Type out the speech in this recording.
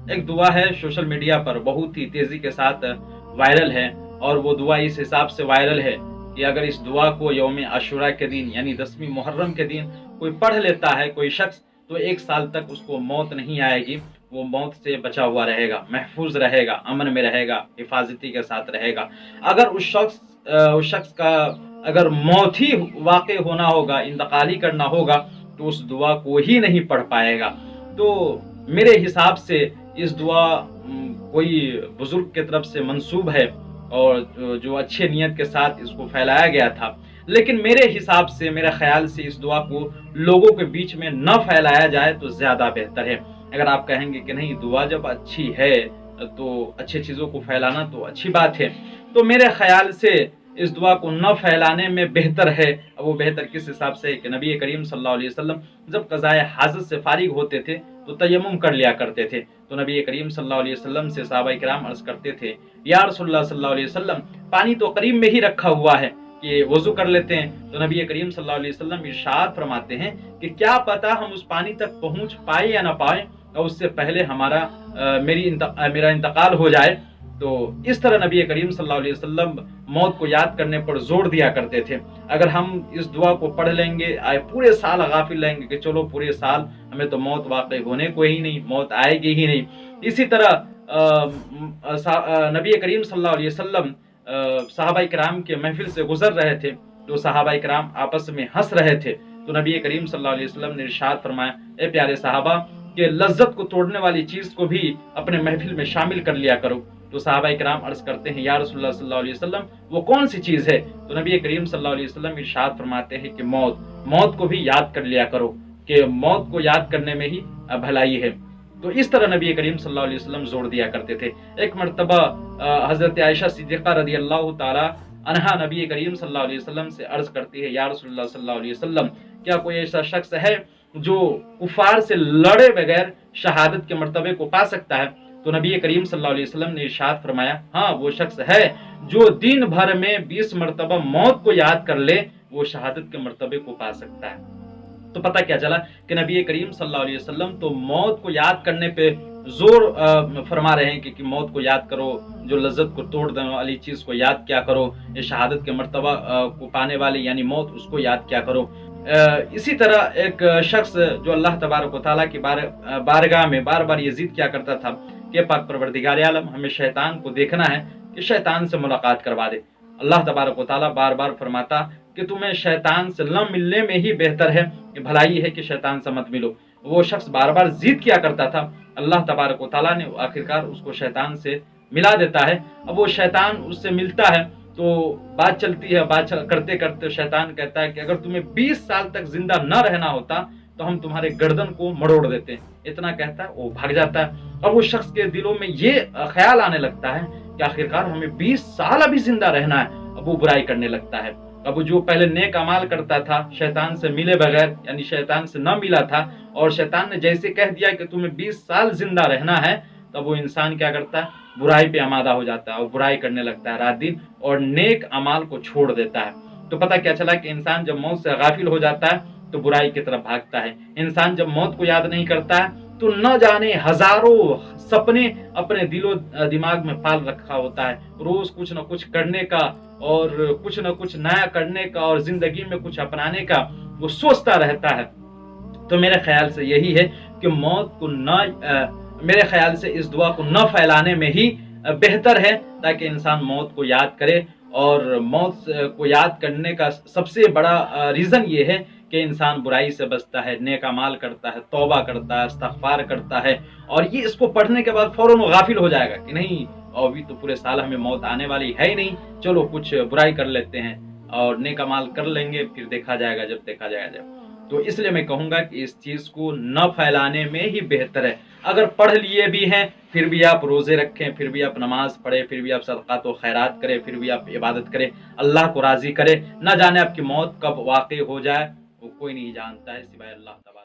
ایک دعا ہے सोशल मीडिया पर बहुत ही तेजी के साथ वायरल है, और वो दुआ इस हिसाब से वायरल है कि अगर इस दुआ को यौम आशुरा के दिन यानी 10वीं मुहर्रम के दिन कोई पढ़ लेता है कोई शख्स, तो 1 साल तक उसको मौत नहीं आएगी, वो मौत से बचा हुआ रहेगा, महफूज रहेगा, अमन में रहेगा, हिफाजती के साथ रहेगा। अगर उस शख्स का अगर मौत ही वाक़ई होना होगा, इंतकाल ही करना होगा, तो उस दुआ को ही नहीं पढ़ पाएगा। तो मेरे हिसाब से इस दुआ कोई बुजुर्ग की तरफ से मंसूब है और जो अच्छे नियत के साथ इसको फैलाया गया था, लेकिन मेरे हिसाब से, मेरे ख्याल से इस दुआ को लोगों के बीच में न फैलाया जाए तो ज़्यादा बेहतर है। अगर आप कहेंगे कि नहीं, दुआ जब अच्छी है तो अच्छी चीज़ों को फैलाना तो अच्छी बात है, तो मेरे ख्याल से इस दुआ को न फैलाने में बेहतर है। अब वो बेहतर किस हिसाब से है कि नबी करीम सल्लल्लाहु अलैहि वसल्लम जब क़ज़ाए हाजत से फारिग होते थे तो तयम्मुम कर लिया करते थे। तो नबी करीम सल्लल्लाहु अलैहि वसल्लम से सहाबाए किराम अर्ज़ करते थे, या रसूलुल्लाह सल्लल्लाहु अलैहि वसल्लम, पानी तो करीब में ही रखा हुआ है कि वज़ू कर लेते हैं। तो नबी करीम सल्लल्लाहु अलैहि वसल्लम इरशाद फरमाते हैं कि क्या पता हम उस पानी तक पहुंच पाए या ना पाए, और उससे पहले मेरा इंतकाल हो जाए। तो इस तरह नबी करीम सल्लल्लाहु अलैहि वसल्लम मौत को याद करने पर जोर दिया करते थे। अगर हम इस दुआ को पढ़ लेंगे, पूरे साल गाफिल रहेंगे कि चलो पूरे साल हमें तो मौत वाक़ई होने को ही नहीं, मौत आएगी ही नहीं। इसी तरह नबी करीम सल्लल्लाहु अलैहि वसल्लम सहाबाए किराम के महफिल से गुजर रहे थे, तो सहाबाए किराम आपस में हंस रहे थे, तो नबी करीम सल्लल्लाहु अलैहि वसल्लम ने इरशाद फरमाया, ए प्यारे सहाबा, कि लज्जत को तोड़ने वाली चीज को भी अपने महफिल में शामिल कर लिया करो। तो सहाबाए किराम अर्ज करते हैं, या रसूलुल्लाह सल्लल्लाहु अलैहि वसल्लम, वो कौन सी चीज है? तो नबी करीम सल्लल्लाहु अलैहि वसल्लम इरशाद फरमाते हैं कि मौत को भी याद कर लिया करो, कि मौत को याद करने में ही भलाई है। तो इस तरह नबी करीम सल्लल्लाहु अलैहि वसल्लम जोर दिया करते थे। एक मरतबा हजरत आयशा सिद्दीक़ा रज़ी अल्लाह ताला अन्हा नबी करीम सल्लल्लाहु अलैहि वसल्लम से अर्ज करती है, या रसूलुल्लाह सल्लल्लाहु अलैहि वसल्लम, क्या कोई ऐसा शख्स है जो कुफार से लड़े बगैर शहादत के मर्तबे को पा सकता है? तो नबी करीम सल्लल्लाहु अलैहि वसल्लम ने इरशाद फरमाया, हाँ, वो शख्स है जो दिन भर में 20 मरतबा मौत को याद कर ले, वो शहादत के मर्तबे को पा सकता है। तो पता क्या चला कि नबी करीम सल्लल्लाहु अलैहि वसल्लम तो मौत को याद करने पे जोर फरमा रहे हैं कि मौत को याद करो, जो लज्जत को तोड़ देने वाली चीज को याद क्या करो, ये शहादत के मर्तबा को पाने वाली यानी मौत, उसको याद क्या करो। इसी तरह एक शख्स जो अल्लाह तबारक व तआला की बारगाह में बार बार ये जिद किया करता था कि पाक परवरदिगार आलम, हमें शैतान को देखना है कि शैतान से मुलाकात करवा दे। अल्लाह तबारक व तआला बार बार फरमाता कि तुम्हें शैतान से न मिलने में ही बेहतर है, कि भलाई है कि शैतान से मत मिलो। वो शख्स बार बार जिद किया करता था, अल्लाह तबारक व तआला ने आखिरकार उसको शैतान से मिला देता है। अब वो शैतान उससे मिलता है तो बात चलती है, बात करते करते शैतान कहता है कि अगर तुम्हें 20 साल तक जिंदा न रहना होता तो हम तुम्हारे गर्दन को मरोड़ देते। इतना कहता है, वो भाग जाता है। अब वो शख्स के दिलों में ये ख्याल आने लगता है कि आखिरकार हमें 20 साल अभी जिंदा रहना है। अब वो बुराई करने लगता है। अब जो पहले नेक अमाल करता था शैतान से मिले बगैर, यानी शैतान से न मिला था, और शैतान ने जैसे कह दिया कि तुम्हें 20 साल जिंदा रहना है, तब वो इंसान क्या करता है, बुराई पे आमादा हो जाता है और बुराई करने लगता है रात दिन, और नेक अमाल को छोड़ देता है। तो पता क्या चला कि इंसान जब मौत से गाफिल हो जाता है तो बुराई की तरफ भागता है। इंसान जब मौत को याद नहीं करता है तो न जाने हजारों सपने अपने दिलो दिमाग में पाल रखा होता है, रोज कुछ न कुछ करने का और कुछ न कुछ नया करने का और जिंदगी में कुछ अपनाने का वो सोचता रहता है। तो मेरे ख्याल से यही है कि मौत को मेरे ख्याल से इस दुआ को न फैलाने में ही बेहतर है, ताकि इंसान मौत को याद करे। और मौत को याद करने का सबसे बड़ा रीज़न ये है कि इंसान बुराई से बचता है, नेक अमाल करता है, तौबा करता है, इस्तग़फ़ार करता है, और ये इसको पढ़ने के बाद फ़ौरन वो गाफिल हो जाएगा कि नहीं, अभी तो पूरे साल हमें मौत आने वाली है ही नहीं, चलो कुछ बुराई कर लेते हैं और नेक अमाल कर लेंगे, फिर देखा जाएगा जब देखा जाएगा। तो इसलिए मैं कहूँगा कि इस चीज़ को न फैलाने में ही बेहतर है। अगर पढ़ लिए भी हैं फिर भी आप रोज़े रखें, फिर भी आप नमाज पढ़ें, फिर भी आप सदक़ात व खैरात करें, फिर भी आप इबादत करें, अल्लाह को राज़ी करें। न जाने आपकी मौत कब वाक़ई हो जाए, वो कोई नहीं जानता है सिवाय अल्लाह तबारक।